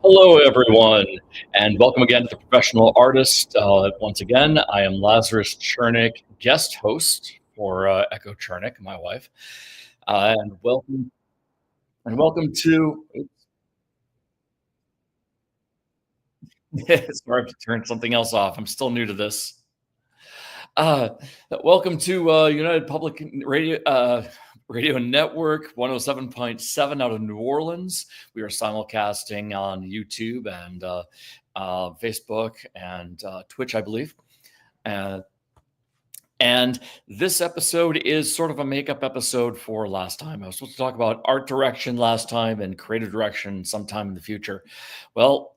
Hello, everyone, and welcome again to the Professional Artist. Once again, I am Lazarus Chernik, guest host for Echo Chernik, my wife, and welcome to. Sorry to turn something else off. I'm still new to this. Uh, Welcome to United Public Radio Network 107.7 out of New Orleans. We are simulcasting on YouTube and Facebook and Twitch, I believe. And this episode is sort of a makeup episode for last time. I was supposed to talk about art direction last time and creative direction sometime in the future. Well,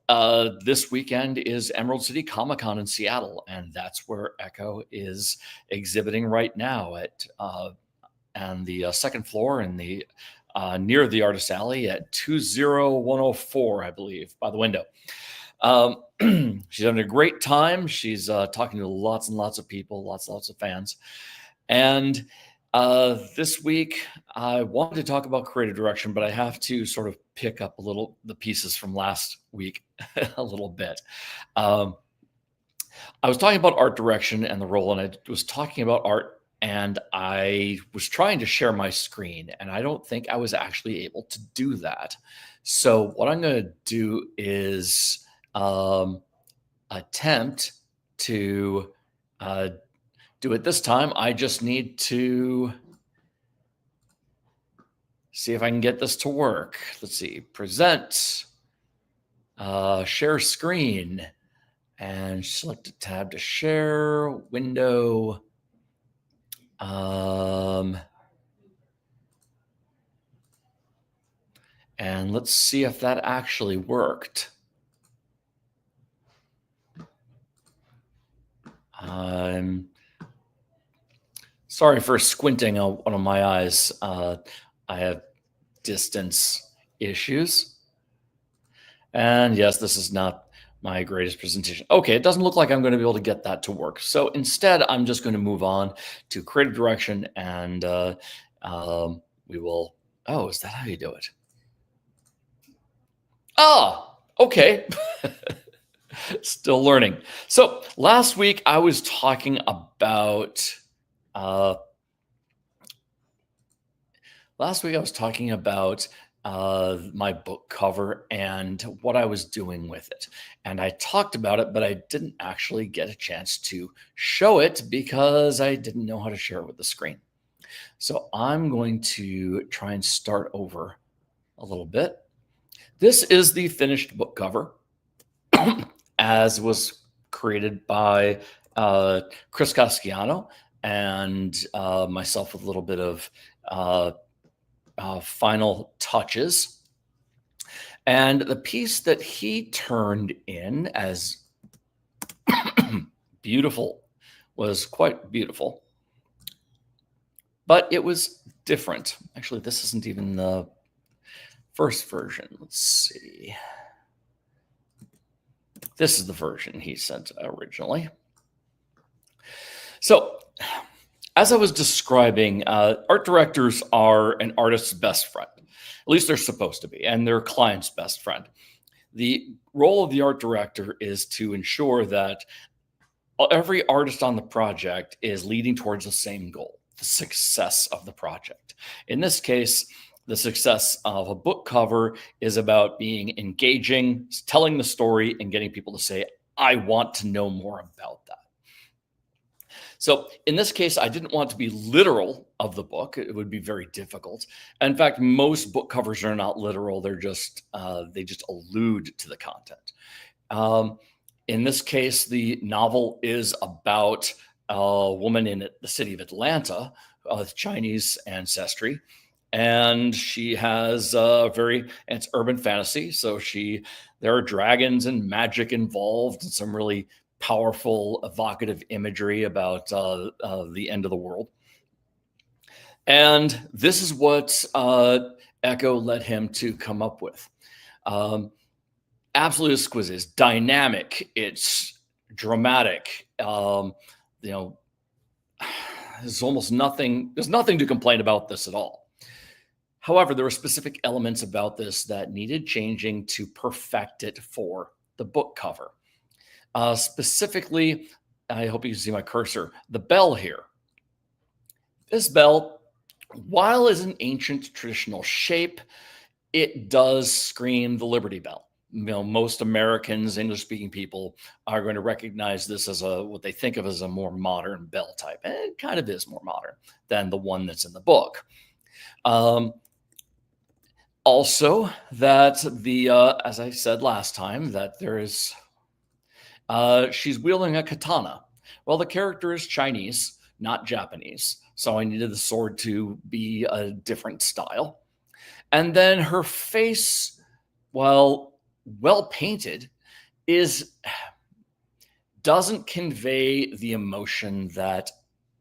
this weekend is Emerald City Comic Con in Seattle, and that's where Echo is exhibiting right now at and the second floor in the near the Artist Alley at 20104, I believe, by the window. She's having a great time. She's talking to lots and lots of people, lots of fans. And this week, I wanted to talk about creative direction, but I have to sort of pick up the pieces from last week a little bit. I was talking about art direction and the role, and I was talking about art, and I was trying to share my screen, and I don't think I was actually able to do that. So what I'm going to do is attempt to do it this time. I just need to see if I can get this to work. Let's see, present, share screen, and select a tab to share, window. And let's see if that actually worked. I'm sorry for squinting on one of my eyes. I have distance issues. And yes, this is not my greatest presentation. Okay, it doesn't look like I'm going to be able to get that to work. So instead, I'm just going to move on to creative direction, and we will. Oh, is that how you do it? Ah, okay. Still learning. So last week I was talking about my book cover and what I was doing with it. And I talked about it, but I didn't actually get a chance to show it because I didn't know how to share it with the screen. So I'm going to try and start over a little bit. This is the finished book cover. As was created by Chris Casciano and myself with a little bit of final touches. And the piece that he turned in as beautiful was quite beautiful, but it was different. Actually, this isn't even the first version. Let's see. This is the version he sent originally. So, as I was describing, art directors are an artist's best friend. At least they're supposed to be, and their client's best friend. The role of the art director is to ensure that every artist on the project is leading towards the same goal, the success of the project. In this case, the success of a book cover is about being engaging, telling the story, and getting people to say, I want to know more about that. So in this case, I didn't want to be literal of the book. It would be very difficult. In fact, most book covers are not literal. They're just, they just allude to the content. In this case, the novel is about a woman in the city of Atlanta with Chinese ancestry. And she has it's urban fantasy. So there are dragons and magic involved and some really powerful, evocative imagery about the end of the world. And this is what Echo led him to come up with. Absolutely exquisite. It's dynamic. It's dramatic. There's almost nothing. There's nothing to complain about this at all. However, there were specific elements about this that needed changing to perfect it for the book cover. Specifically, I hope you can see my cursor, the bell here. This bell, while is an ancient traditional shape, it does scream the Liberty Bell. Most Americans, English-speaking people, are going to recognize this as what they think of as a more modern bell type. And it kind of is more modern than the one that's in the book. Also, that as I said last time, that there is, she's wielding a katana. Well, the character is Chinese, not Japanese. So I needed the sword to be a different style. And then her face, well painted, doesn't convey the emotion that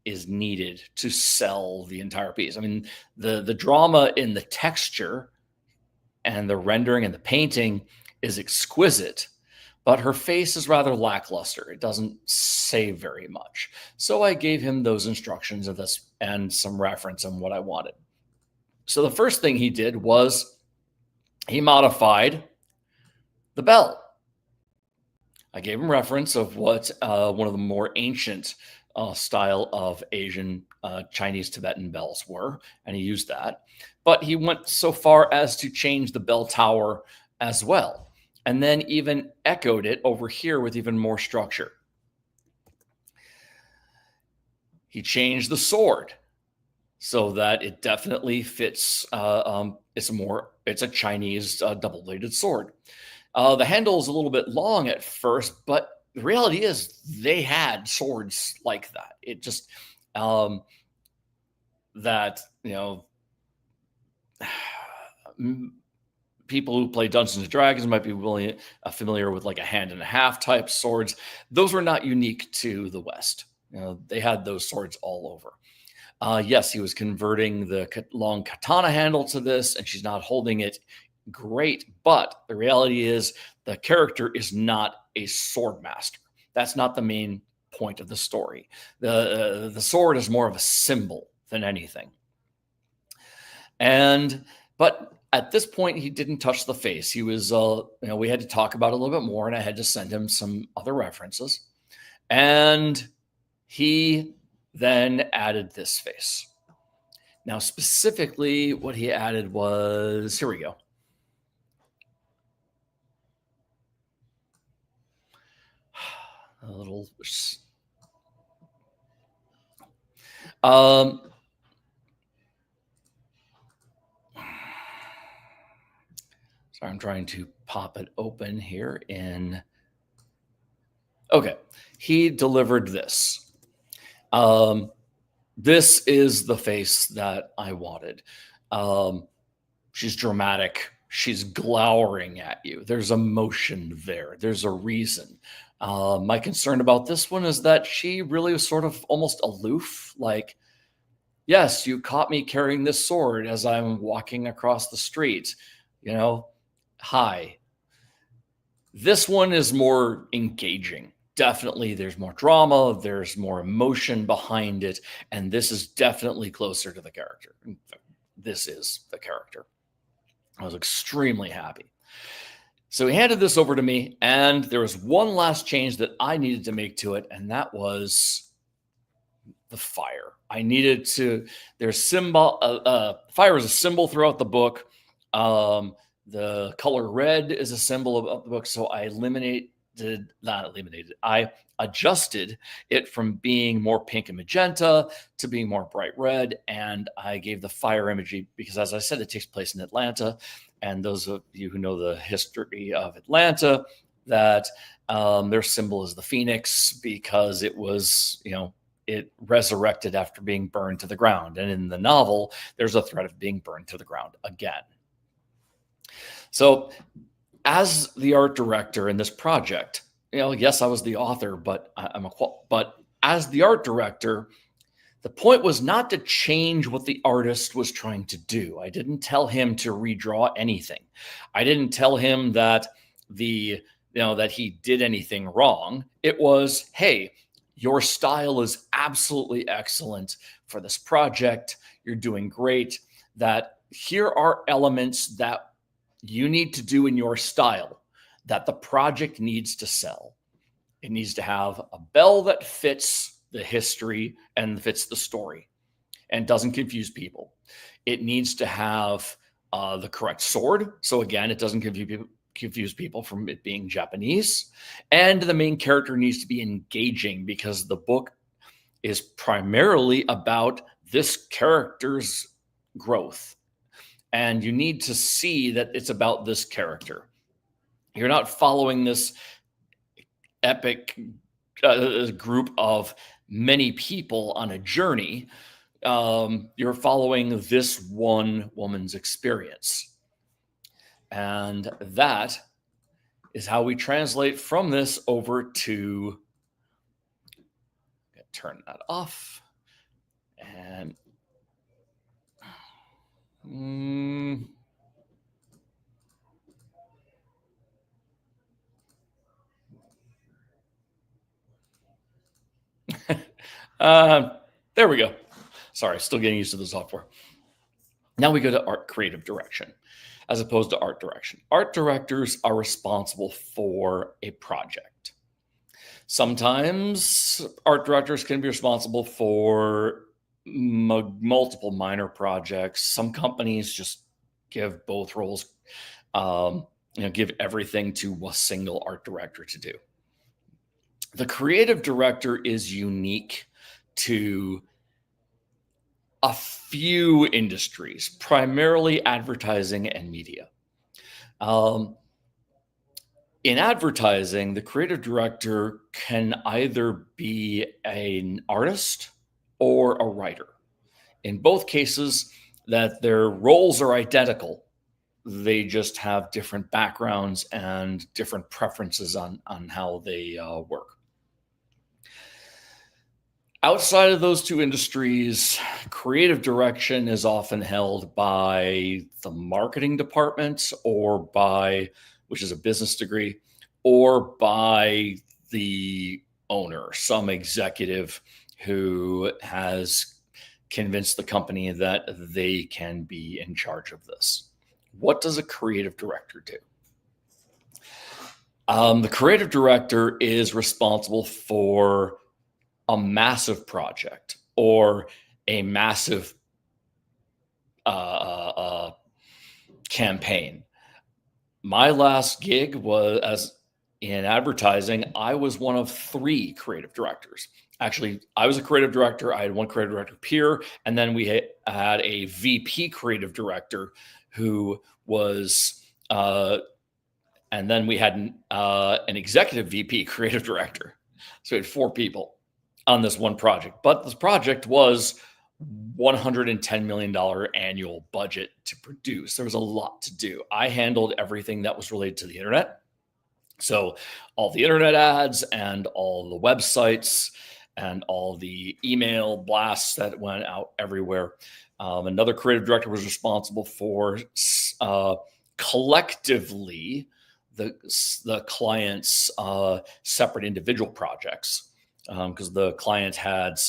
is needed to sell the entire piece. I mean, the drama in the texture and the rendering and the painting is exquisite, but her face is rather lackluster. It doesn't say very much. So I gave him those instructions of this and some reference on what I wanted. So the first thing he did was he modified the bell. I gave him reference of what one of the more ancient style of Asian Chinese Tibetan bells were, and he used that. But he went so far as to change the bell tower as well, and then even echoed it over here with even more structure. He changed the sword so that it definitely fits. It's a Chinese double-bladed sword. The handle is a little bit long at first, but the reality is they had swords like that. It just that people who play Dungeons and Dragons might be familiar with like a hand and a half type swords. Those were not unique to the West. They had those swords all over. Yes, he was converting the long katana handle to this, and she's not holding it great. But the reality is the character is not a sword master. That's not the main point of the story. The sword is more of a symbol than anything. But at this point, he didn't touch the face. He was, we had to talk about it a little bit more, and I had to send him some other references. And he then added this face. Now, specifically, what he added was, here we go. A little. Sorry, I'm trying to pop it open here in. Okay, he delivered this. This is the face that I wanted. She's dramatic. She's glowering at you. There's emotion there. There's a reason. My concern about this one is that she really was sort of almost aloof. Like, yes, you caught me carrying this sword as I'm walking across the street. Hi. This one is more engaging. Definitely, there's more drama. There's more emotion behind it. And this is definitely closer to the character. This is the character. I was extremely happy. So he handed this over to me, and there was one last change that I needed to make to it, and that was the fire. I needed to, there's fire is a symbol throughout the book. The color red is a symbol of the book, so I I adjusted it from being more pink and magenta to being more bright red, and I gave the fire imagery because, as I said, it takes place in Atlanta. And those of you who know the history of Atlanta, that their symbol is the phoenix because it was, it resurrected after being burned to the ground. And in the novel, there's a threat of being burned to the ground again. So as the art director in this project, yes, I was the author, but but as the art director, the point was not to change what the artist was trying to do. I didn't tell him to redraw anything. I didn't tell him that that he did anything wrong. It was, hey, your style is absolutely excellent for this project. You're doing great. That here are elements that you need to do in your style that the project needs to sell. It needs to have a bell that fits the history and fits the story and doesn't confuse people. It needs to have the correct sword. So again, it doesn't confuse people from it being Japanese. And the main character needs to be engaging because the book is primarily about this character's growth. And you need to see that it's about this character. You're not following this epic group of many people on a journey. You're following this one woman's experience. And that is how we translate from this over to turn that off. And there we go. Sorry, still getting used to the software. Now we go to art creative direction as opposed to art direction. Art directors are responsible for a project. Sometimes art directors can be responsible for multiple minor projects. Some companies just give both roles, give everything to a single art director to do. The creative director is unique to a few industries, primarily advertising and media. In advertising, the creative director can either be an artist or a writer. In both cases, that their roles are identical. They just have different backgrounds and different preferences on how they work. Outside of those two industries, creative direction is often held by the marketing department or by, which is a business degree, or by the owner, some executive who has convinced the company that they can be in charge of this. What does a creative director do? The creative director is responsible for a massive project or a massive campaign. My last gig was in advertising. I was one of 3 creative directors. Actually, I was a creative director. I had one creative director peer, and then we had a VP creative director who was, and then we had an executive VP creative director. So we had 4 people on this one project. But this project was $110 million annual budget to produce. There was a lot to do. I handled everything that was related to the internet. So all the internet ads and all the websites and all the email blasts that went out everywhere. Another creative director was responsible for collectively the client's separate individual projects. Because the client had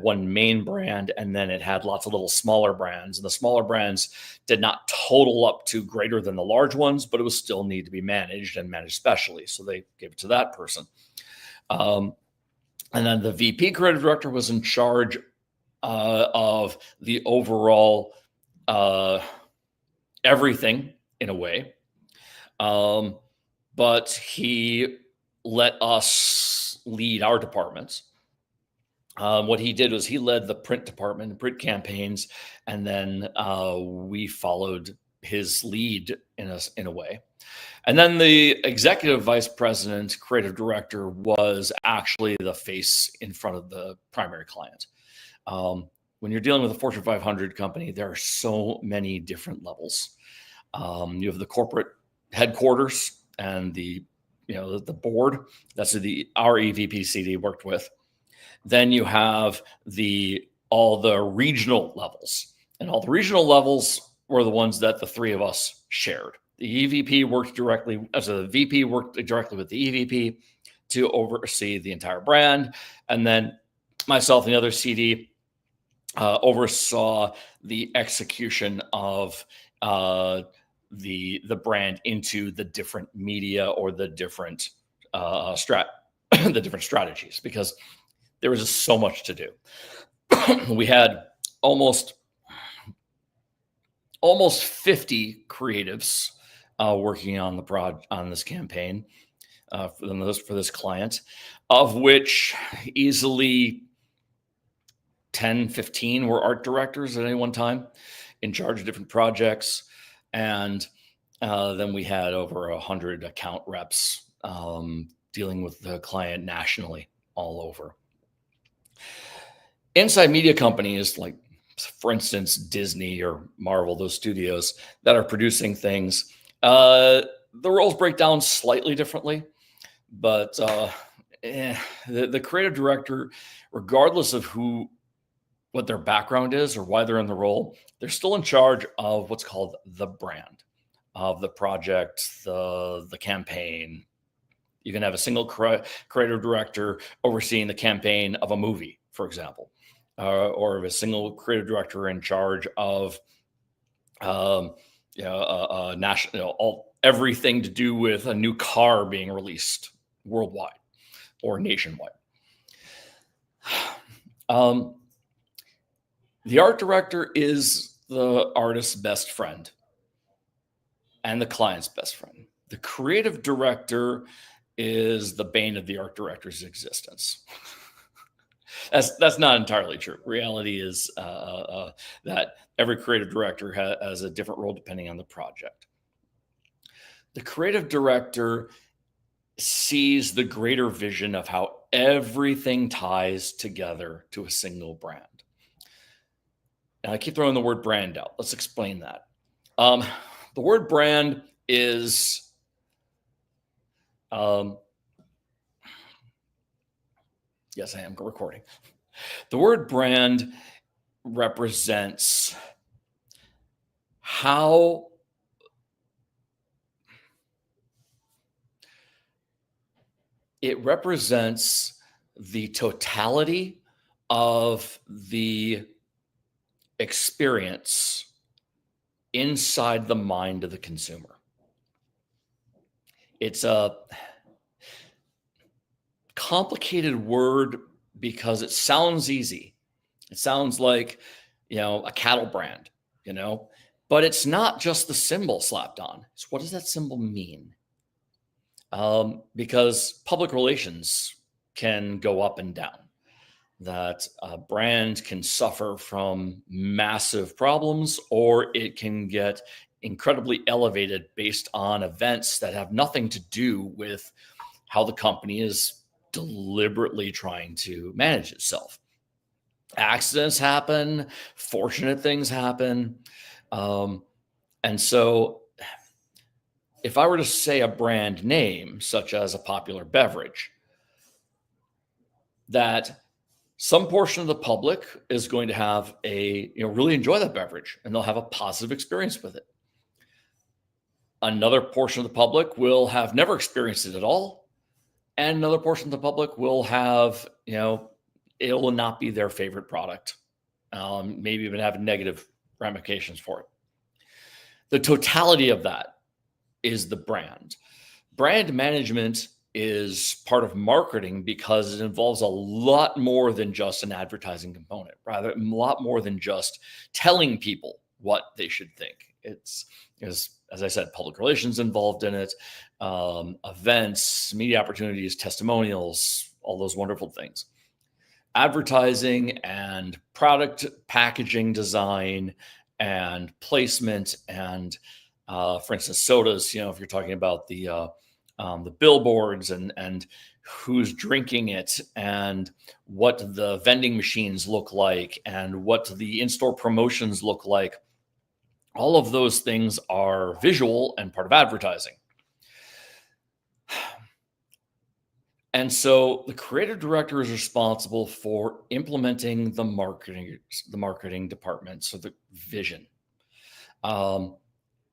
one main brand, and then it had lots of little smaller brands. And the smaller brands did not total up to greater than the large ones, but it would still need to be managed and managed specially. So they gave it to that person. And then the VP creative director was in charge of the overall everything in a way. But he let us lead our departments. What he did was he led the print department and print campaigns, and then we followed his lead in a way. And then the executive vice president, creative director, was actually the face in front of the primary client. When you're dealing with a Fortune 500 company, there are so many different levels. You have the corporate headquarters and the board. That's our EVP CD worked with. Then you have all the regional levels, and all the regional levels were the ones that the 3 of us shared. The EVP worked directly, as a VP worked directly with the EVP to oversee the entire brand. And then myself and the other CD oversaw the execution of the brand into the different media or the different the different strategies, because there was just so much to do. We had almost 50 creatives working on on this campaign for this client, of which easily 10, 15 were art directors at any one time in charge of different projects. And then we had over 100 account reps dealing with the client nationally all over. Inside media companies, like, for instance, Disney or Marvel, those studios that are producing things, the roles break down slightly differently. But the creative director, regardless of what their background is or why they're in the role, they're still in charge of what's called the brand of the project, the campaign. You can have a single creative director overseeing the campaign of a movie, for example, or a single creative director in charge of national, everything to do with a new car being released worldwide or nationwide. The art director is the artist's best friend and the client's best friend. The creative director is the bane of the art director's existence. That's not entirely true. Reality is that every creative director has a different role depending on the project. The creative director sees the greater vision of how everything ties together to a single brand. And I keep throwing the word brand out. Let's explain that. The word brand is yes, I am recording. The word brand represents how it represents the totality of the experience inside the mind of the consumer. It's a complicated word because it sounds easy. It sounds like, a cattle brand, but it's not just the symbol slapped on. It's what does that symbol mean? Because public relations can go up and down. That a brand can suffer from massive problems, or it can get incredibly elevated based on events that have nothing to do with how the company is deliberately trying to manage itself. Accidents happen, fortunate things happen. And so if I were to say a brand name, such as a popular beverage, that some portion of the public is going to have really enjoy that beverage and they'll have a positive experience with it. Another portion of the public will have never experienced it at all. And another portion of the public will have, it will not be their favorite product. Maybe even have negative ramifications for it. The totality of that is the brand. Brand management is part of marketing because it involves a lot more than just an advertising component, rather a lot more than just telling people what they should think. It's, as I said, public relations involved in it, events, media opportunities, testimonials, all those wonderful things. Advertising and product packaging design and placement and, for instance, sodas, if you're talking about the billboards and who's drinking it and what the vending machines look like and what the in-store promotions look like. All of those things are visual and part of advertising. And so the creative director is responsible for implementing the marketing department, so the vision.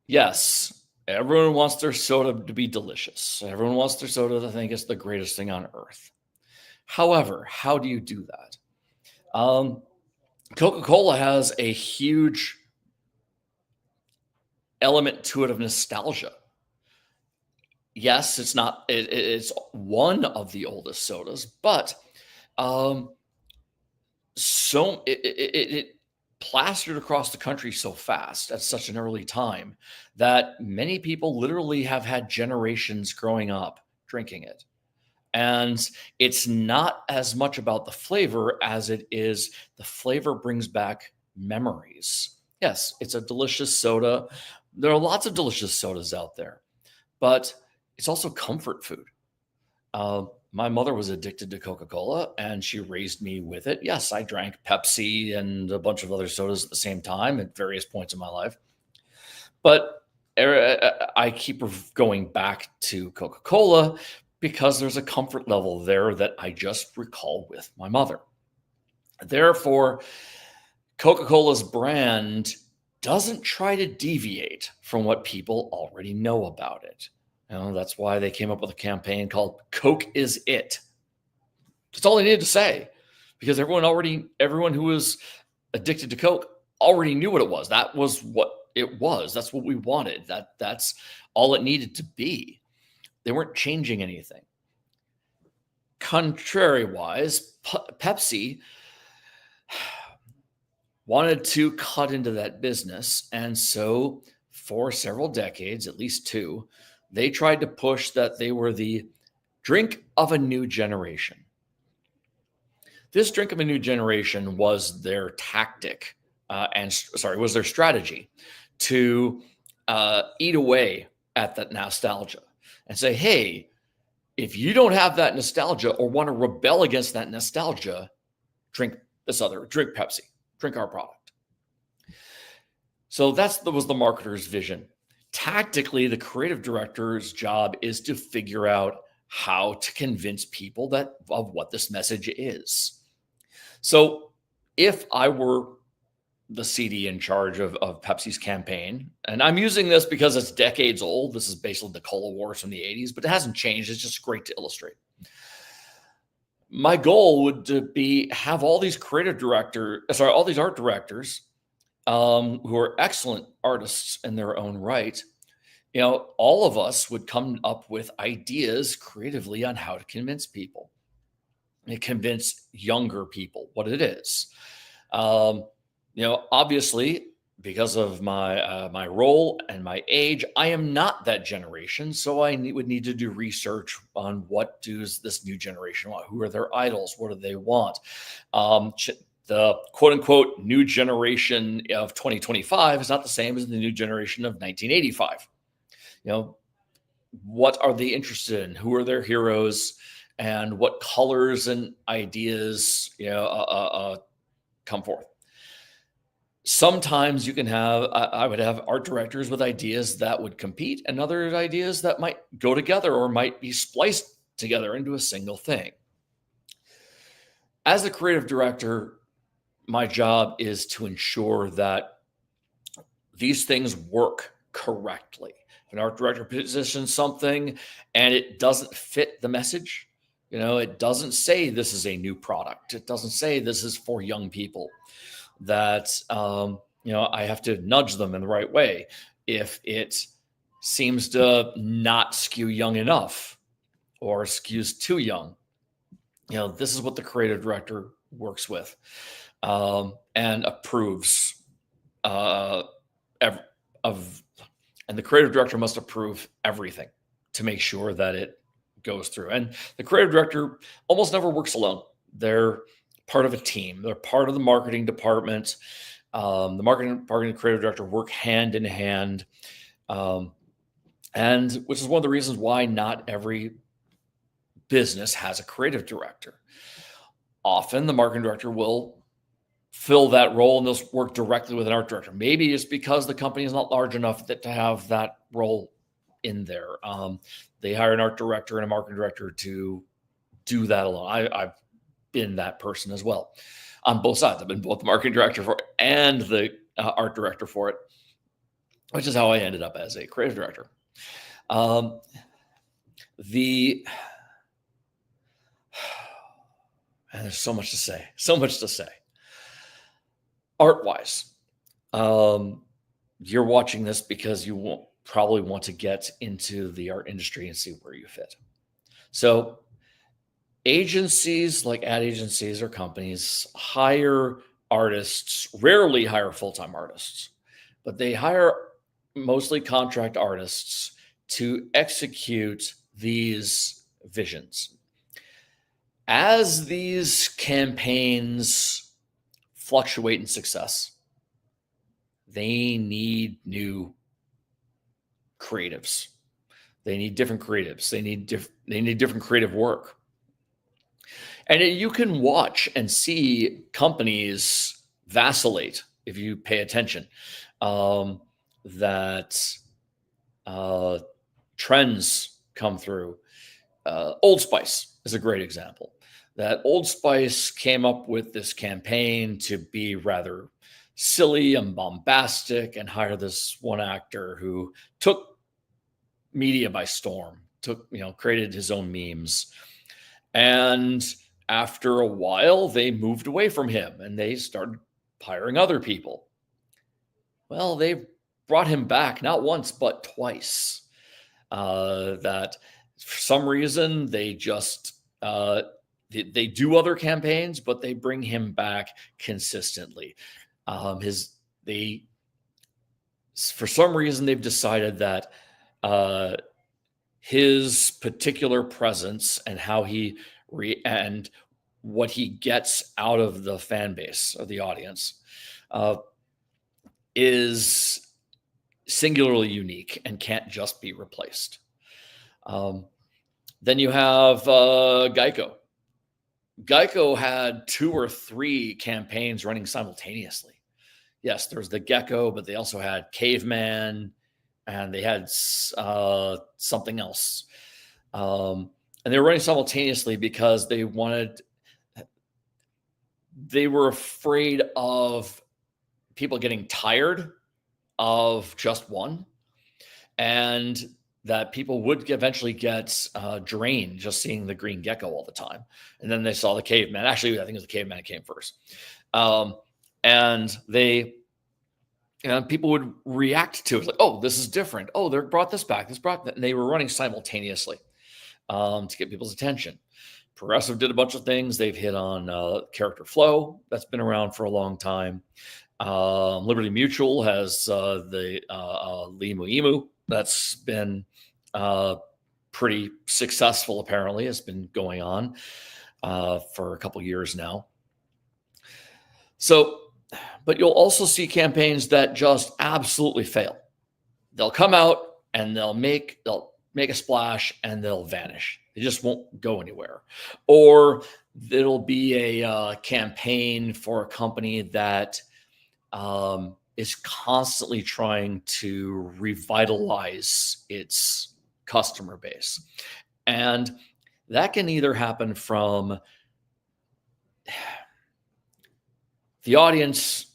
Yes, everyone wants their soda to be delicious. Everyone wants their soda to think it's the greatest thing on earth. However, how do you do that? Coca-Cola has a huge element to it of nostalgia. Yes, it's not. It's one of the oldest sodas, but um, it plastered across the country so fast at such an early time that many people literally have had generations growing up drinking it. And it's not as much about the flavor as it is the flavor brings back memories. Yes, it's a delicious soda. There are lots of delicious sodas out there, but it's also comfort food. My mother was addicted to Coca-Cola and she raised me with it. Yes, I drank Pepsi and a bunch of other sodas at the same time at various points in my life. But I keep going back to Coca-Cola because there's a comfort level there that I just recall with my mother. Therefore, Coca-Cola's brand doesn't try to deviate from what people already know about it. That's why they came up with a campaign called Coke is It. That's all they needed to say, because everyone who was addicted to Coke already knew what it was. That was what it was. That's what we wanted. That's all it needed to be. They weren't changing anything. Contrary-wise, Pepsi wanted to cut into that business, and so for several decades, at least two, they tried to push that they were the drink of a new generation. This drink of a new generation was their tactic, was their strategy to eat away at that nostalgia and say, hey, if you don't have that nostalgia or want to rebel against that nostalgia, drink Pepsi, drink our product. So that was the marketer's vision. Tactically, the creative director's job is to figure out how to convince people of what this message is. So if I were the CD in charge of Pepsi's campaign, and I'm using this because it's decades old. This is basically the Cola Wars from the 80s, but it hasn't changed. It's just great to illustrate. My goal would be have all these art directors who are excellent artists in their own right. All of us would come up with ideas creatively on how to convince people and convince younger people what it is. Obviously, because of my role and my age, I am not that generation, so I would need to do research on what does this new generation want? Who are their idols? What do they want? The quote unquote new generation of 2025 is not the same as the new generation of 1985. What are they interested in? Who are their heroes? And what colors and ideas come forth? Sometimes I would have art directors with ideas that would compete and other ideas that might go together or might be spliced together into a single thing. As a creative director, my job is to ensure that these things work correctly. If an art director positions something and it doesn't fit the message, it doesn't say this is a new product. It doesn't say this is for young people. That I have to nudge them in the right way. If it seems to not skew young enough or skews too young, this is what the creative director works with and approves and the creative director must approve everything to make sure that it goes through. And the creative director almost never works alone. They're part of a team. They're part of the marketing department. The marketing department and creative director work hand in hand. And which is one of the reasons why not every business has a creative director. Often the marketing director will fill that role and they'll work directly with an art director. Maybe it's because the company is not large enough to have that role in there. They hire an art director and a marketing director to do that alone. I've been that person as well on both sides. I've been both the marketing director for it and the art director for it, which is how I ended up as a creative director. And there's so much to say. Art-wise, you're watching this because you won't probably want to get into the art industry and see where you fit. So agencies like ad agencies or companies hire artists, rarely hire full-time artists, but they hire mostly contract artists to execute these visions. As these campaigns fluctuate in success, they need new creatives. They need different creatives. They need different creative work. And you can watch and see companies vacillate if you pay attention. That trends come through. Old Spice is a great example. That Old Spice came up with this campaign to be rather silly and bombastic and hire this one actor who took media by storm, created his own memes. And after a while, they moved away from him and they started hiring other people. Well, they brought him back not once, but twice. That for some reason they just they do other campaigns, but they bring him back consistently. For some reason they've decided that his particular presence and how he and what he gets out of the fan base or the audience is singularly unique and can't just be replaced. Then you have Geico. Geico had 2 or 3 campaigns running simultaneously. Yes, there's the gecko, but they also had caveman, and they had something else. And they were running simultaneously because they were afraid of people getting tired of just one, and that people would eventually get drained just seeing the green gecko all the time. And then they saw the caveman. Actually, I think it was the caveman that came first. And people would react to it like, oh, this is different. Oh, they brought this back. This brought that. And they were running simultaneously to get people's attention. Progressive did a bunch of things. They've hit on character flow. That's been around for a long time. Liberty Mutual has the Limu Emu. That's been pretty successful, apparently. It's been going on for a couple years now. So, but you'll also see campaigns that just absolutely fail. They'll come out and they'll make a splash and they'll vanish. They just won't go anywhere. Or it'll be a campaign for a company that is constantly trying to revitalize its customer base. And that can either happen from the audience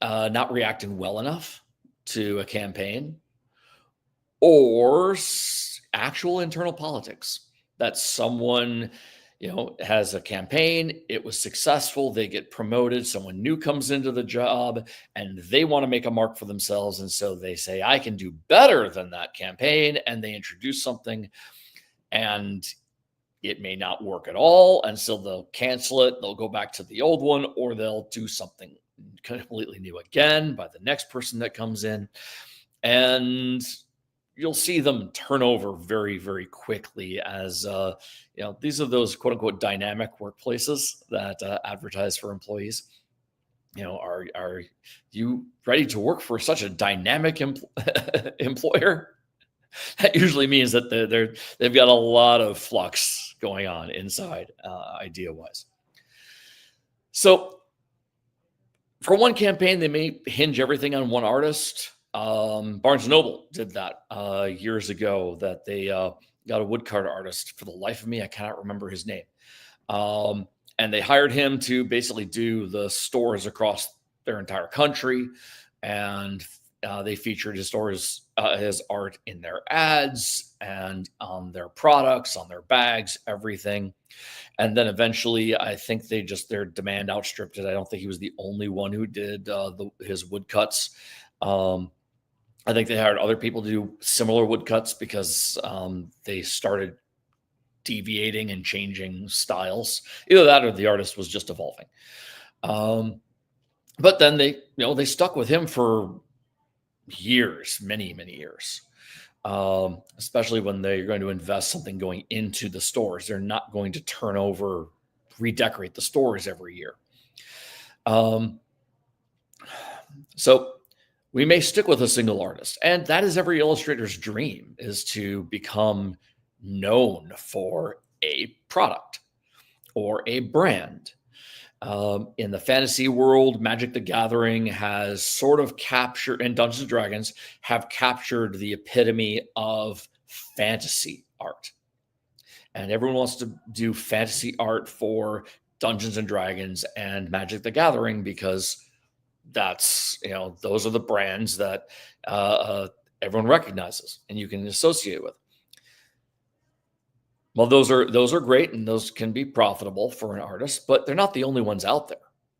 not reacting well enough to a campaign, or actual internal politics, that someone has a campaign, it was successful, they get promoted, someone new comes into the job, and they want to make a mark for themselves. And so they say, I can do better than that campaign. And they introduce something, and it may not work at all. And so they'll cancel it. They'll go back to the old one, or they'll do something completely new again by the next person that comes in. And you'll see them turn over very, very quickly as, these are those quote unquote dynamic workplaces that advertise for employees. Are you ready to work for such a dynamic employer? That usually means that they've got a lot of flux going on inside, idea-wise. So for one campaign, they may hinge everything on one artist. Barnes & Noble did that years ago, that they got a woodcut artist. For the life of me, I cannot remember his name. And they hired him to basically do the stores across their entire country and They featured his art in their ads and on their products, on their bags, everything. And then eventually, I think their demand outstripped it. I don't think he was the only one who did his woodcuts. Um, I think they hired other people to do similar woodcuts because they started deviating and changing styles. Either that or the artist was just evolving. But then they stuck with him for years, many, many years. Especially when they're going to invest something going into the stores. They're not going to redecorate the stores every year. Um, so we may stick with a single artist, and that is every illustrator's dream, is to become known for a product or a brand. In the fantasy world, Magic the Gathering has sort of captured, and Dungeons and Dragons have captured the epitome of fantasy art. And everyone wants to do fantasy art for Dungeons and Dragons and Magic the Gathering because those are the brands that everyone recognizes and you can associate with. Well, those are great, and those can be profitable for an artist, but they're not the only ones out there.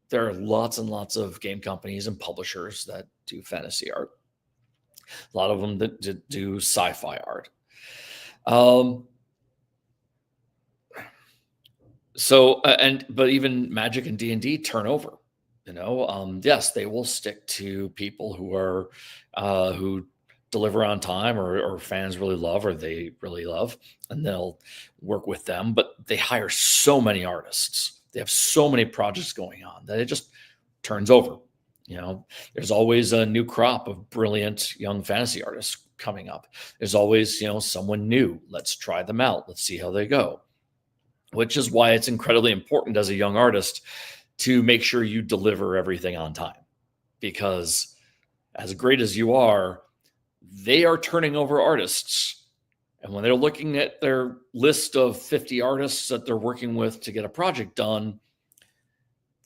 There are lots and lots of game companies and publishers that do fantasy art. A lot of them that do sci-fi art. But even Magic and D&D turn over. Yes, they will stick to people who deliver on time or fans really love or they really love, and they'll work with them. But they hire so many artists. They have so many projects going on that it just turns over. There's always a new crop of brilliant young fantasy artists coming up. There's always, someone new. Let's try them out. Let's see how they go. Which is why it's incredibly important as a young artist to make sure you deliver everything on time. Because as great as you are, they are turning over artists. And when they're looking at their list of 50 artists that they're working with to get a project done,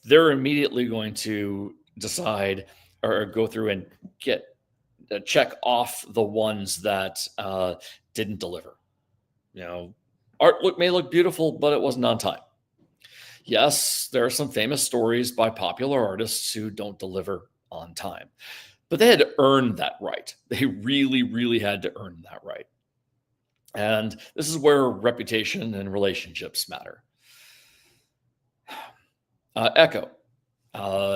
they're immediately going to decide or go through and check off the ones that didn't deliver. Art may look beautiful, but it wasn't on time. Yes, there are some famous stories by popular artists who don't deliver on time, but they had to earn that right. They really, really had to earn that right. And this is where reputation and relationships matter. Echo.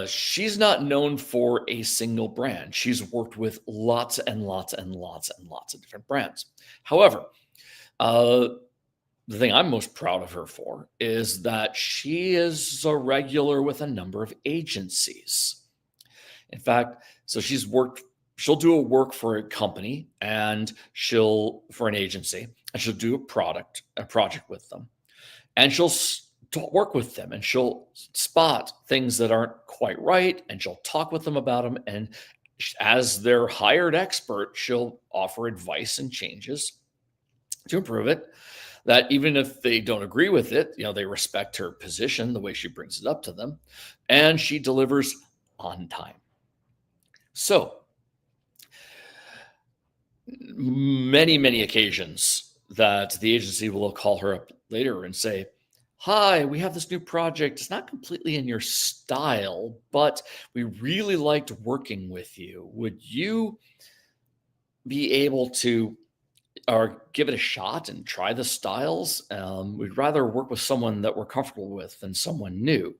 She's not known for a single brand. She's worked with lots and lots and lots and lots of different brands. However, the thing I'm most proud of her for is that she is a regular with a number of agencies. In fact, so she'll do a work for a company and for an agency, and she'll do a project with them. And she'll work with them, and she'll spot things that aren't quite right, and she'll talk with them about them. And as their hired expert, she'll offer advice and changes to improve it. That even if they don't agree with it, they respect her position, the way she brings it up to them, and she delivers on time. So many, many occasions that the agency will call her up later and say, "Hi, we have this new project. It's not completely in your style, but we really liked working with you. Would you be able to or give it a shot and try the styles? We'd rather work with someone that we're comfortable with than someone new."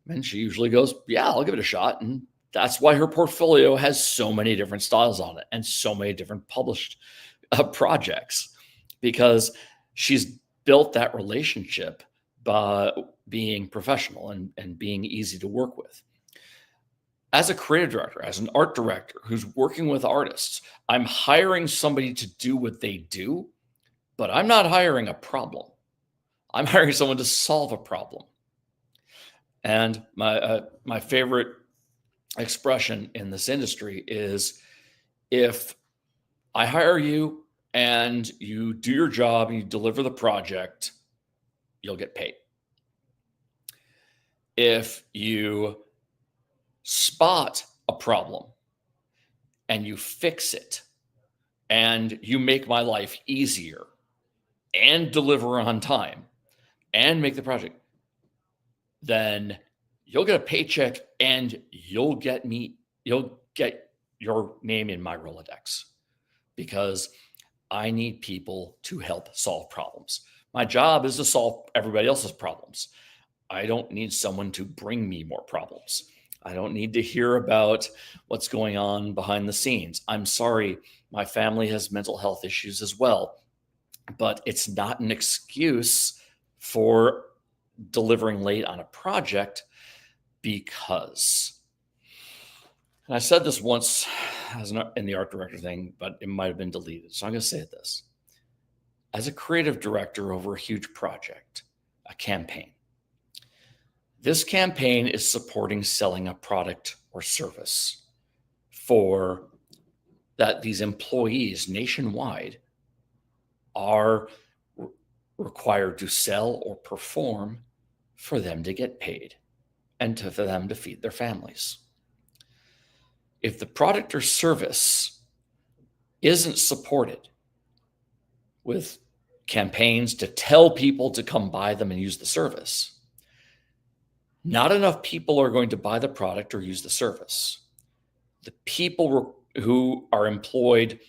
And she usually goes, "Yeah, I'll give it a shot." And that's why her portfolio has so many different styles on it and so many different published projects, because she's built that relationship by being professional and being easy to work with. As a creative director, as an art director who's working with artists, I'm hiring somebody to do what they do, but I'm not hiring a problem. I'm hiring someone to solve a problem. And my favorite expression in this industry is, if I hire you and you do your job and you deliver the project, you'll get paid. If you spot a problem and you fix it and you make my life easier and deliver on time and make the project, then you'll get a paycheck and you'll get your name in my Rolodex, because I need people to help solve problems. My job is to solve everybody else's problems. I don't need someone to bring me more problems. I don't need to hear about what's going on behind the scenes. I'm sorry, my family has mental health issues as well, but it's not an excuse for delivering late on a project, because, and I said this once in the art director thing, but it might have been deleted. So I'm going to say this. As a creative director over a huge project, a campaign, this campaign is supporting selling a product or service for that these employees nationwide are required to sell or perform for them to get paid and for them to feed their families. If the product or service isn't supported with campaigns to tell people to come buy them and use the service, not enough people are going to buy the product or use the service. The people who are employed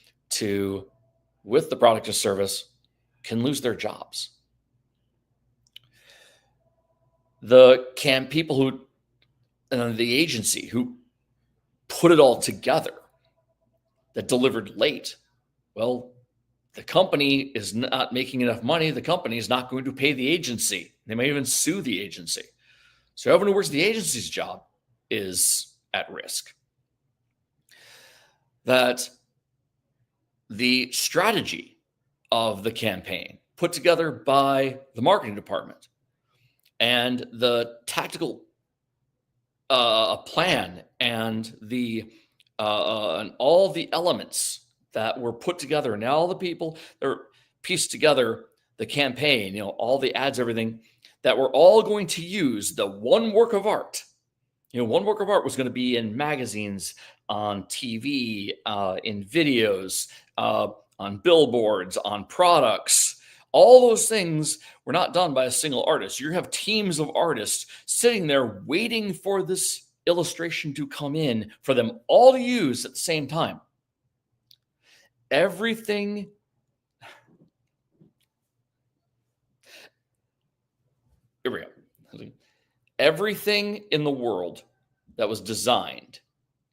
with the product or service can lose their jobs. The agency who put it all together that delivered late, well, the company is not making enough money. The company is not going to pay the agency. They may even sue the agency. So everyone who works the agency's job is at risk. That the strategy of the campaign put together by the marketing department and the tactical plan and and all the elements that were put together, and all the people that pieced together the campaign, all the ads, everything, that we're all going to use the one work of art. One work of art was going to be in magazines, on TV, in videos, on billboards, on products. All those things were not done by a single artist. You have teams of artists sitting there waiting for this illustration to come in for them all to use at the same time. Everything Here we go. Everything in the world that was designed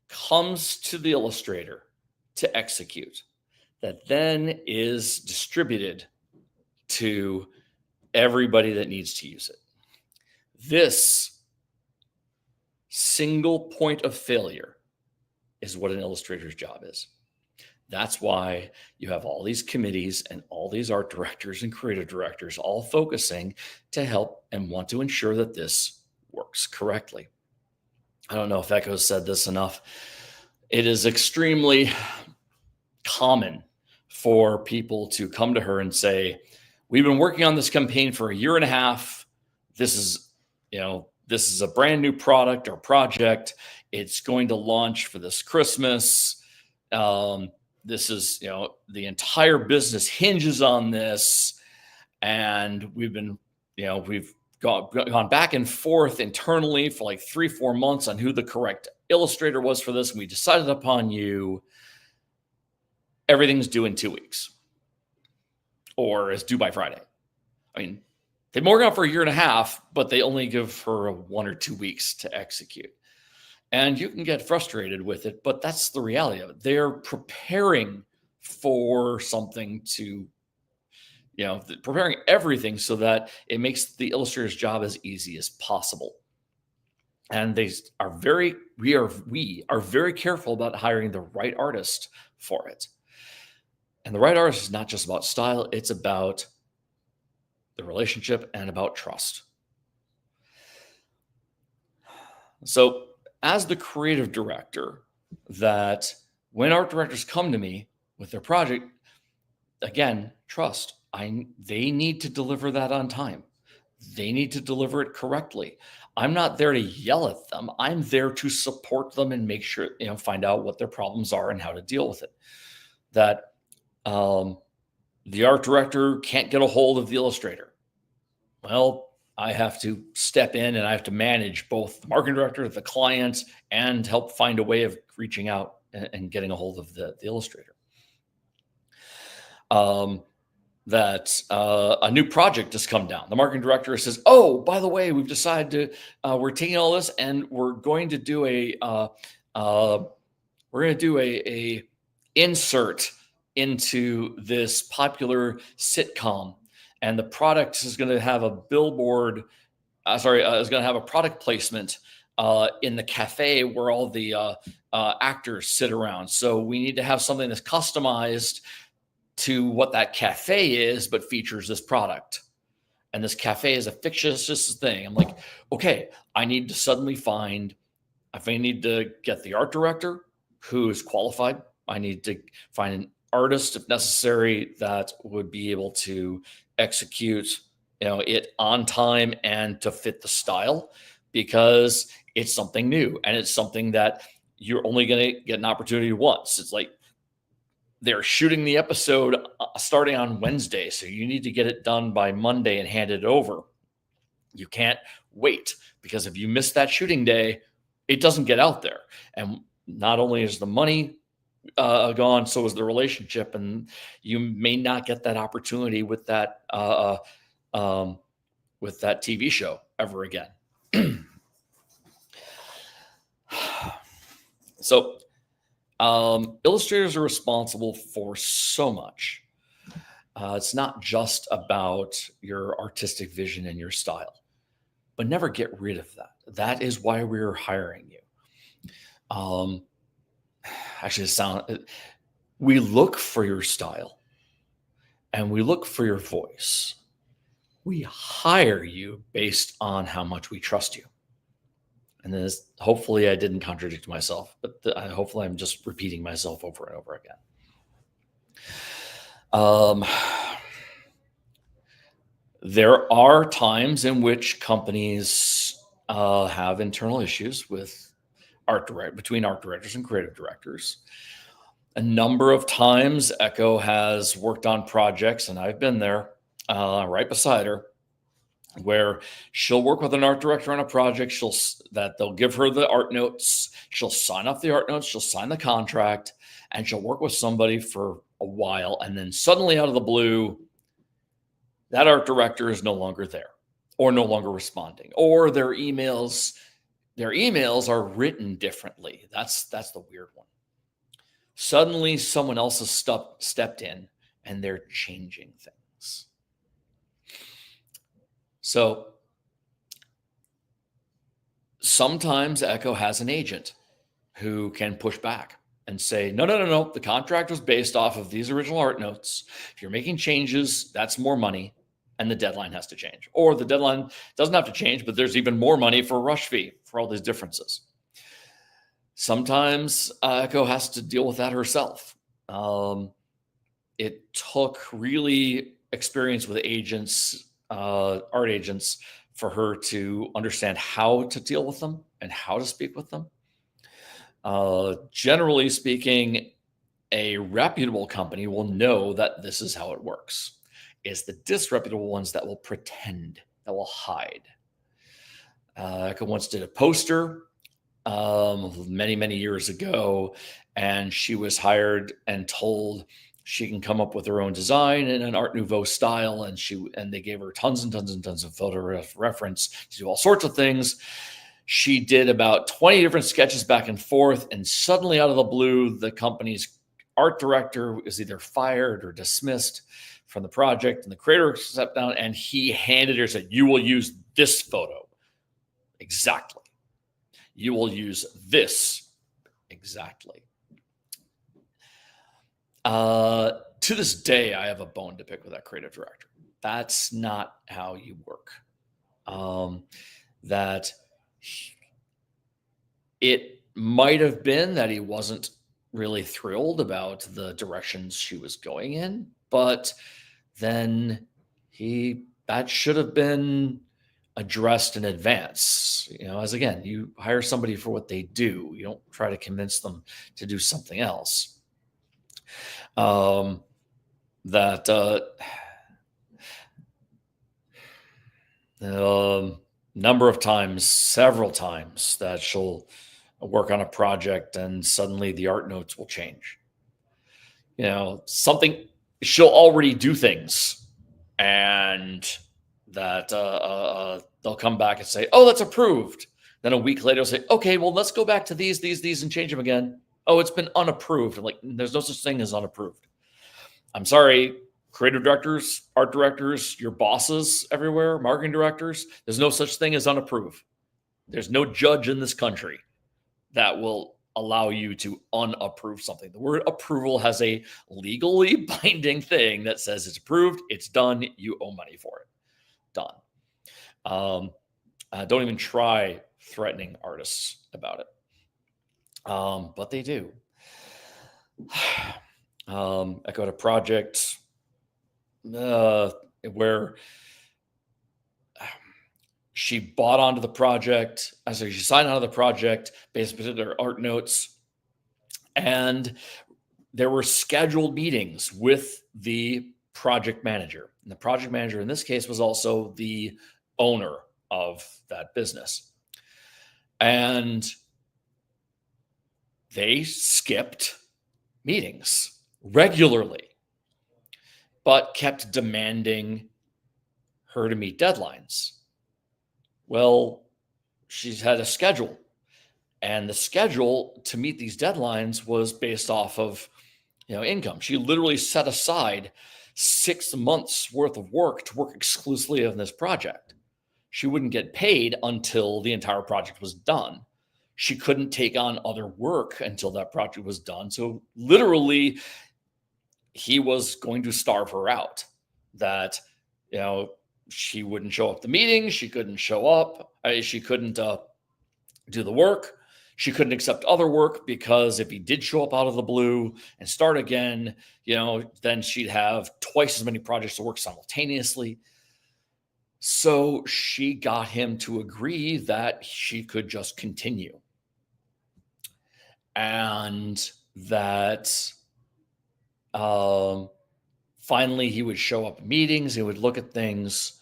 comes to the illustrator to execute, that then is distributed to everybody that needs to use it. This single point of failure is what an illustrator's job is. That's why you have all these committees and all these art directors and creative directors all focusing to help and want to ensure that this works correctly. I don't know if Echo said this enough. It is extremely common for people to come to her and say, we've been working on this campaign for a year and a half. This is a brand new product or project. It's going to launch for this Christmas. This is, the entire business hinges on this. And we've gone back and forth internally for like 3-4 months on who the correct illustrator was for this. And we decided upon you. Everything's due in 2 weeks, or is due by Friday. I mean, they've been working on for a year and a half, but they only give her 1 or 2 weeks to execute. And you can get frustrated with it, but that's the reality of it. They're preparing for something to, preparing everything so that it makes the illustrator's job as easy as possible. And we are very careful about hiring the right artist for it. And the right artist is not just about style, it's about the relationship and about trust. So as the creative director, that when art directors come to me with their project, again, trust. They need to deliver that on time. They need to deliver it correctly. I'm not there to yell at them. I'm there to support them and make sure, find out what their problems are and how to deal with it. That the art director can't get a hold of the illustrator. Well, I have to step in and I have to manage both the marketing director, the client, and help find a way of reaching out and getting a hold of the illustrator. That a new project has come down. The marketing director says, "Oh, by the way, we've decided to we're taking all this and we're going to do a insert into this popular sitcom, and the product is going to have a billboard. Is going to have a product placement in the cafe where all the actors sit around. So we need to have something that's customized to what that cafe is, but features this product. And this cafe is a fictitious thing." I'm like, okay, I need to get the art director who is qualified. I need to find an artist, if necessary, that would be able to execute, it on time and to fit the style, because it's something new and it's something that you're only going to get an opportunity once. It's like they're shooting the episode starting on Wednesday, so you need to get it done by Monday and hand it over. You can't wait, because if you miss that shooting day, it doesn't get out there. And not only is the money gone, so is the relationship, and you may not get that opportunity with that TV show ever again. So illustrators are responsible for so much. It's not just about your artistic vision and your style, but never get rid of that. That is why we're hiring you. We look for your style and we look for your voice. We hire you based on how much we trust you. And then hopefully I didn't contradict myself, but hopefully I'm just repeating myself over and over again. There are times in which companies have internal issues with between art directors and creative directors. A number of times Echo has worked on projects, and I've been there right beside her, where she'll work with an art director on a project. They'll give her the art notes. She'll sign off the art notes. She'll sign the contract, and she'll work with somebody for a while. And then suddenly, out of the blue, that art director is no longer there, or no longer responding, or their emails are written differently. That's the weird one. Suddenly, someone else has stepped in, and they're changing things. So sometimes Echo has an agent who can push back and say, no, the contract was based off of these original art notes. If you're making changes, that's more money, and the deadline has to change. Or the deadline doesn't have to change, but there's even more money for a rush fee for all these differences. Sometimes Echo has to deal with that herself. It took really experience with agents, art agents, for her to understand how to deal with them and how to speak with them. Generally speaking, a reputable company will know that this is how it works. It's the disreputable ones that will pretend, that will hide. Echo once did a poster many, many years ago, and she was hired and told she can come up with her own design in an Art Nouveau style, and they gave her tons and tons and tons of photo reference to do all sorts of things. She did about 20 different sketches back and forth, and suddenly, out of the blue, the company's art director was either fired or dismissed from the project, and the creator stepped down, and he handed her, said, "You will use this photo." Exactly. "You will use this." Exactly. To this day, I have a bone to pick with that creative director. That's not how you work. That it might have been that he wasn't really thrilled about the directions she was going in, but then that should have been addressed in advance. As again, you hire somebody for what they do. You don't try to convince them to do something else. That number of times, several times, that she'll work on a project and suddenly the art notes will change. Something, she'll already do things, and that they'll come back and say, "Oh, that's approved." Then a week later, they'll say, "Okay, well, let's go back to these, and change them again." "Oh, it's been unapproved." I'm like, there's no such thing as unapproved. I'm sorry, creative directors, art directors, your bosses everywhere, marketing directors, there's no such thing as unapproved. There's no judge in this country that will allow you to unapprove something. The word approval has a legally binding thing that says it's approved, it's done, you owe money for it. Done. Don't even try threatening artists about it. But they do. I got a project where she bought onto the project. She signed onto the project based on their art notes. And there were scheduled meetings with the project manager. And the project manager in this case was also the owner of that business. And they skipped meetings regularly, but kept demanding her to meet deadlines. Well, she's had a schedule, and the schedule to meet these deadlines was based off of, income. She literally set aside 6 months worth of work to work exclusively on this project. She wouldn't get paid until the entire project was done. She couldn't take on other work until that project was done. So literally, he was going to starve her out. That, she wouldn't show up to meetings. She couldn't show up. She couldn't do the work. She couldn't accept other work, because if he did show up out of the blue and start again, then she'd have twice as many projects to work simultaneously. So she got him to agree that she could just continue. And that finally he would show up at meetings. He would look at things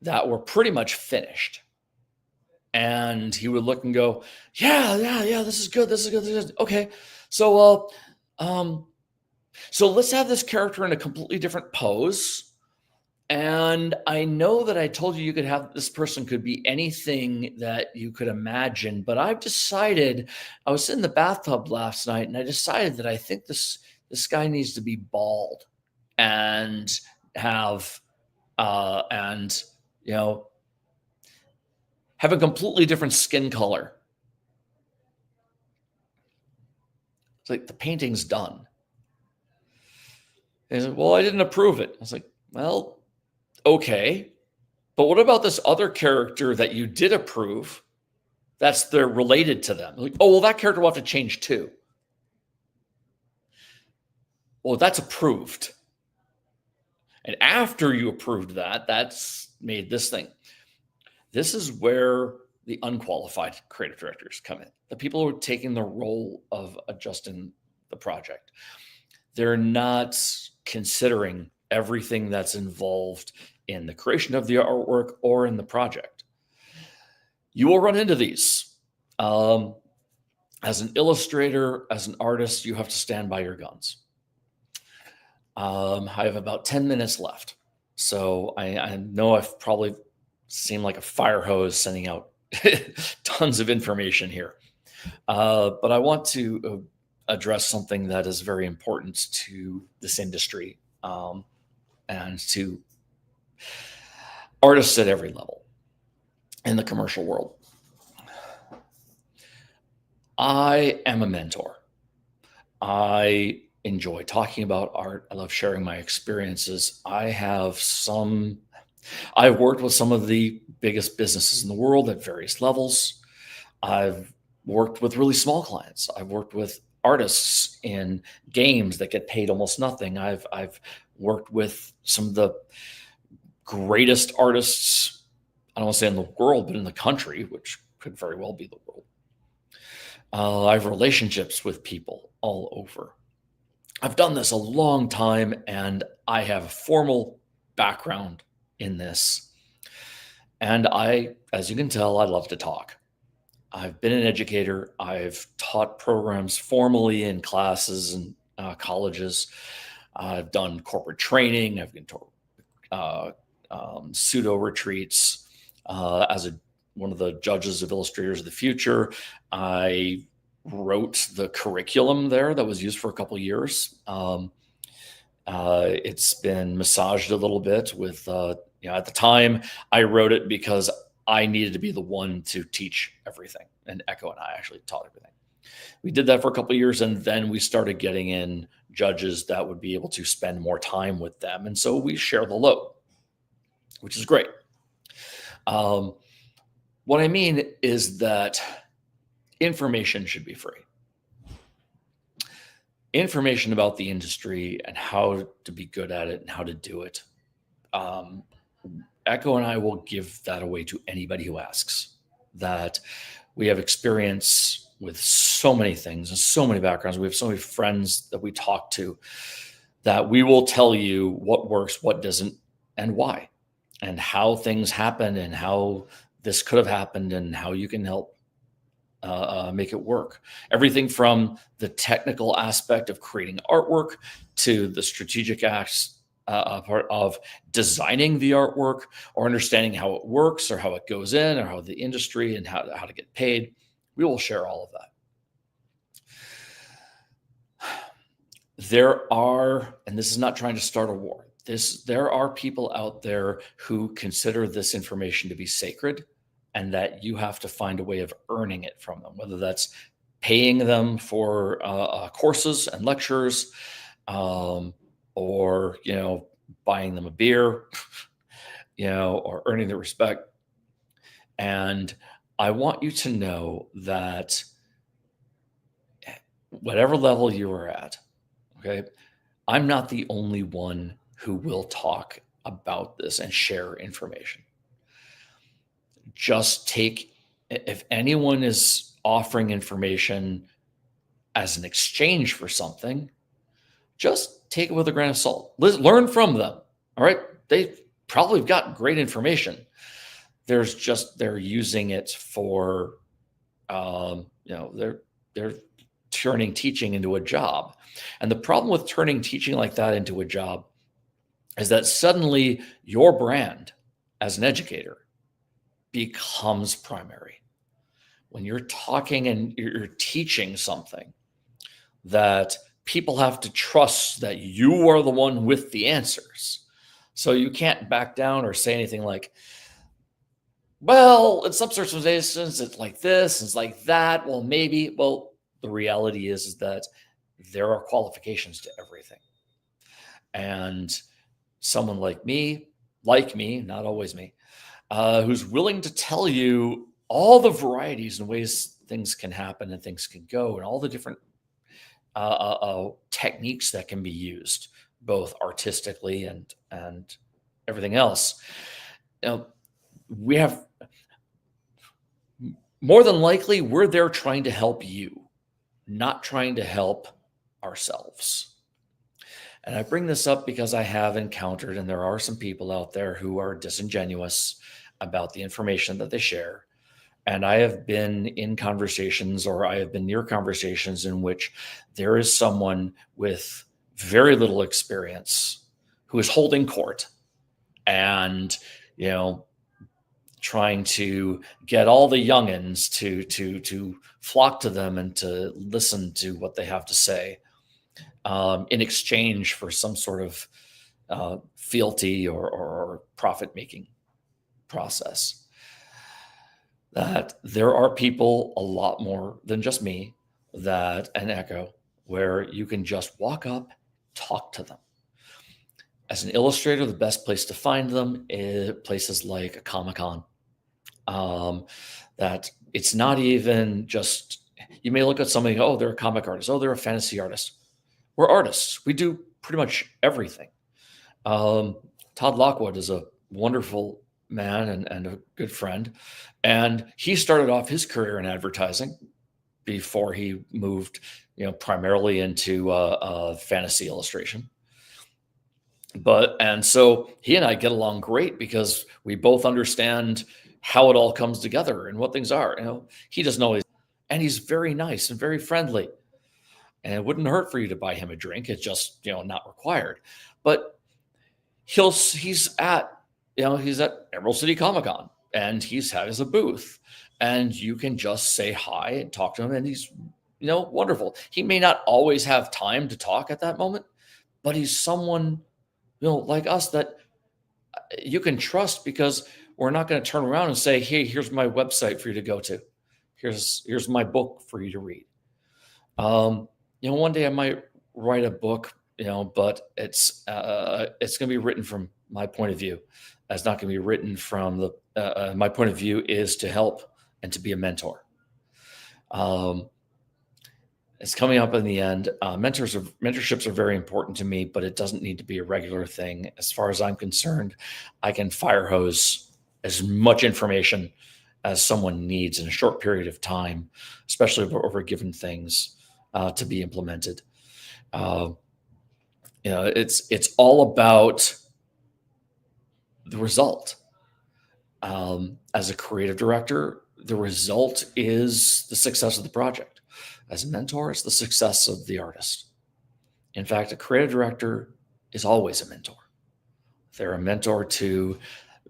that were pretty much finished. And he would look and go, yeah, this is good. This is good. Okay. So let's have this character in a completely different pose. And I know that I told you could have this person could be anything that you could imagine, but I've decided, I was in the bathtub last night and I decided that I think this guy needs to be bald and have, have a completely different skin color. It's like, the painting's done. And he said, well, I didn't approve it. I was like, well, okay, but what about this other character that you did approve? They're related to them. Like, oh, well, that character will have to change too. Well, that's approved. And after you approved that, that's made this thing. This is where the unqualified creative directors come in. The people who are taking the role of adjusting the project. They're not considering everything that's involved in the creation of the artwork or in the project. You will run into these. As an illustrator, as an artist, you have to stand by your guns. I have about 10 minutes left. So I know I've probably seemed like a fire hose sending out tons of information here. But I want to address something that is very important to this industry and to artists at every level in the commercial world. I am a mentor. I enjoy talking about art. I love sharing my experiences. I've worked with some of the biggest businesses in the world at various levels. I've worked with really small clients. I've worked with artists in games that get paid almost nothing. I've worked with some of the greatest artists I don't want to say in the world, but in the country, which could very well be the world. I have relationships with people all over. I've done this a long time and I have a formal background in this. And as you can tell, I love to talk. I've been an educator. I've taught programs formally in classes and colleges. I've done corporate training. I've been to pseudo retreats as one of the judges of Illustrators of the Future. I wrote the curriculum there that was used for a couple of years. It's been massaged a little bit with, at the time I wrote it because I needed to be the one to teach everything. And Echo and I actually taught everything. We did that for a couple of years, and then we started getting in judges that would be able to spend more time with them. And so we share the load, which is great. What I mean is that information should be free. Information about the industry and how to be good at it and how to do it. Echo and I will give that away to anybody who asks. That we have experience with so many things and so many backgrounds. We have so many friends that we talk to that we will tell you what works, what doesn't, and why, and how things happen and how this could have happened and how you can help make it work. Everything from the technical aspect of creating artwork to the strategic part of designing the artwork or understanding how it works or how it goes in or how the industry and how to get paid. We will share all of that. There are, and this is not trying to start a war, there are people out there who consider this information to be sacred and that you have to find a way of earning it from them, whether that's paying them for courses and lectures, or buying them a beer, or earning their respect. And I want you to know that whatever level you are at, okay, I'm not the only one who will talk about this and share information. Just if anyone is offering information as an exchange for something, just take it with a grain of salt. Learn from them. All right. They probably have got great information. They're using it for, they're turning teaching into a job. And the problem with turning teaching like that into a job is that suddenly your brand as an educator becomes primary. When you're talking and you're teaching something that people have to trust that you are the one with the answers. So you can't back down or say anything like, well, in some circumstances, it's like this, it's like that. Well, maybe. Well, the reality is that there are qualifications to everything. And someone like me, not always me, who's willing to tell you all the varieties and ways things can happen and things can go and all the different techniques that can be used, both artistically and everything else. We have, more than likely, we're there trying to help you, not trying to help ourselves. And I bring this up because I have encountered, and there are some people out there who are disingenuous about the information that they share. And I have been in conversations, or I have been near conversations in which there is someone with very little experience who is holding court and, trying to get all the youngins to flock to them and to listen to what they have to say, in exchange for some sort of fealty or profit-making process. That there are people, a lot more than just me, and Echo, where you can just walk up, talk to them. As an illustrator, the best place to find them is places like a Comic-Con. That it's not even just, you may look at somebody, oh, they're a comic artist, oh, they're a fantasy artist. We're artists. We do pretty much everything. Todd Lockwood is a wonderful man and a good friend. And he started off his career in advertising before he moved, primarily into fantasy illustration. And so he and I get along great because we both understand how it all comes together and what things are. He doesn't always, and he's very nice and very friendly. And it wouldn't hurt for you to buy him a drink. It's just, not required. But he's at Emerald City Comic Con, and has a booth, and you can just say hi and talk to him, and he's wonderful. He may not always have time to talk at that moment, but he's someone like us that you can trust, because we're not going to turn around and say, hey, here's my website for you to go to, here's my book for you to read. One day I might write a book, but it's going to be written from my point of view. It's not going to be written from my point of view is to help and to be a mentor. It's coming up in the end. Mentorships are very important to me, but it doesn't need to be a regular thing. As far as I'm concerned, I can fire hose as much information as someone needs in a short period of time, especially over given things to be implemented. It's all about the result. As a creative director, the result is the success of the project. As a mentor, it's the success of the artist. In fact, a creative director is always a mentor. They're a mentor to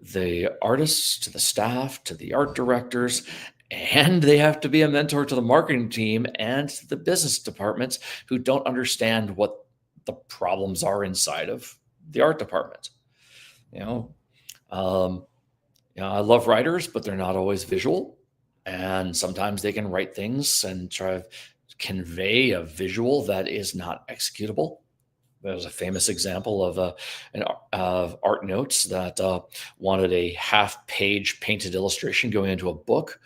the artists, to the staff, to the art directors, and they have to be a mentor to the marketing team and to the business departments who don't understand what the problems are inside of the art department. I love writers, but they're not always visual. And sometimes they can write things and try to convey a visual that is not executable. There's a famous example of art notes that wanted a half-page painted illustration going into a book,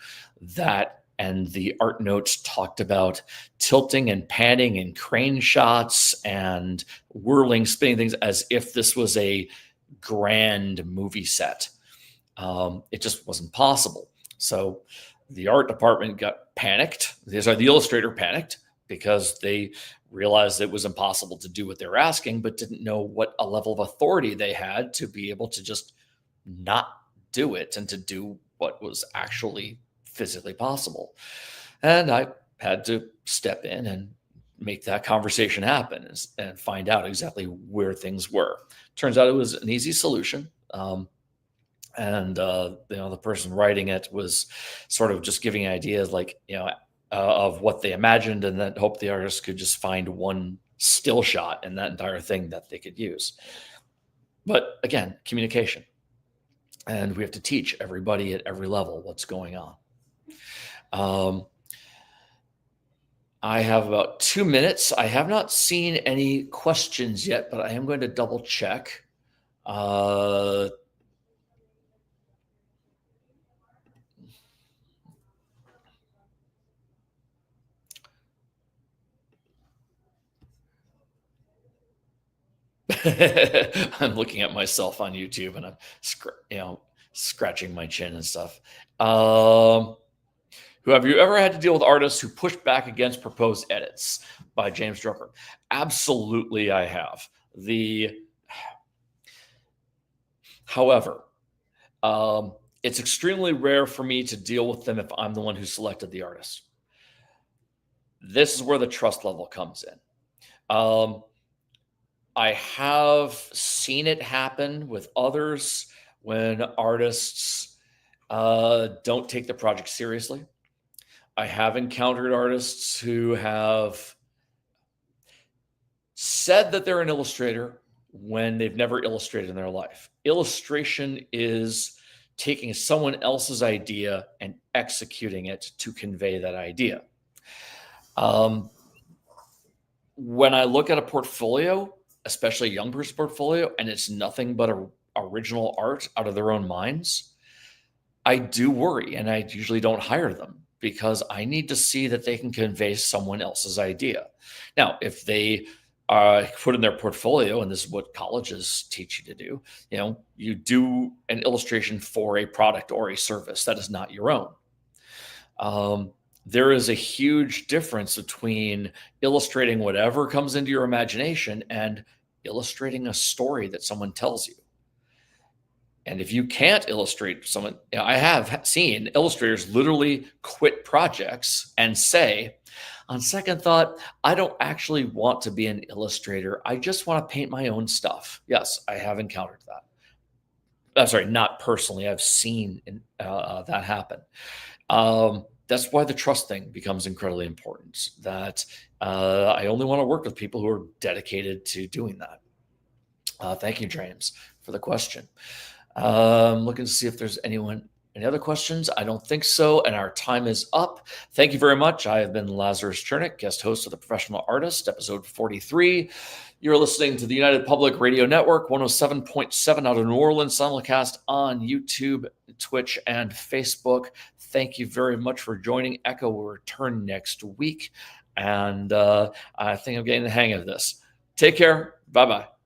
and the art notes talked about tilting and panning and crane shots and whirling, spinning things as if this was a grand movie set. It just wasn't possible. So the art department got panicked. The illustrator panicked because they realized it was impossible to do what they were asking, but didn't know what a level of authority they had to be able to just not do it and to do what was actually physically possible. And I had to step in and make that conversation happen and find out exactly where things were. Turns out it was an easy solution. The person writing it was sort of just giving ideas of what they imagined, and then hope the artist could just find one still shot in that entire thing that they could use. But again, communication. And we have to teach everybody at every level what's going on. I have about 2 minutes. I have not seen any questions yet, but I am going to double check. I'm looking at myself on YouTube and I'm scratching my chin and stuff. Who have you ever had to deal with artists who push back against proposed edits? By James Drucker. Absolutely, I have. However, it's extremely rare for me to deal with them if I'm the one who selected the artist. This is where the trust level comes in. I have seen it happen with others when artists don't take the project seriously. I have encountered artists who have said that they're an illustrator when they've never illustrated in their life. Illustration is taking someone else's idea and executing it to convey that idea. When I look at a portfolio, especially a young person's portfolio, and it's nothing but original art out of their own minds, I do worry, and I usually don't hire them because I need to see that they can convey someone else's idea. Now, if they put in their portfolio, and this is what colleges teach you to do. You do an illustration for a product or a service that is not your own. There is a huge difference between illustrating whatever comes into your imagination and illustrating a story that someone tells you. And if you can't illustrate someone, I have seen illustrators literally quit projects and say, on second thought, I don't actually want to be an illustrator. I just want to paint my own stuff. Yes, I have encountered that. Sorry, not personally. I've seen that happen. That's why the trust thing becomes incredibly important. That I only want to work with people who are dedicated to doing that. Thank you, James, for the question. Looking to see if there's any other questions. I don't think so. And our time is up. Thank you very much. I have been Lazarus Chernik, guest host of The Professional Artist, episode 43. You're listening to the United Public Radio Network, 107.7 out of New Orleans, simulcast on YouTube, Twitch, and Facebook. Thank you very much for joining. Echo will return next week. And I think I'm getting the hang of this. Take care. Bye-bye.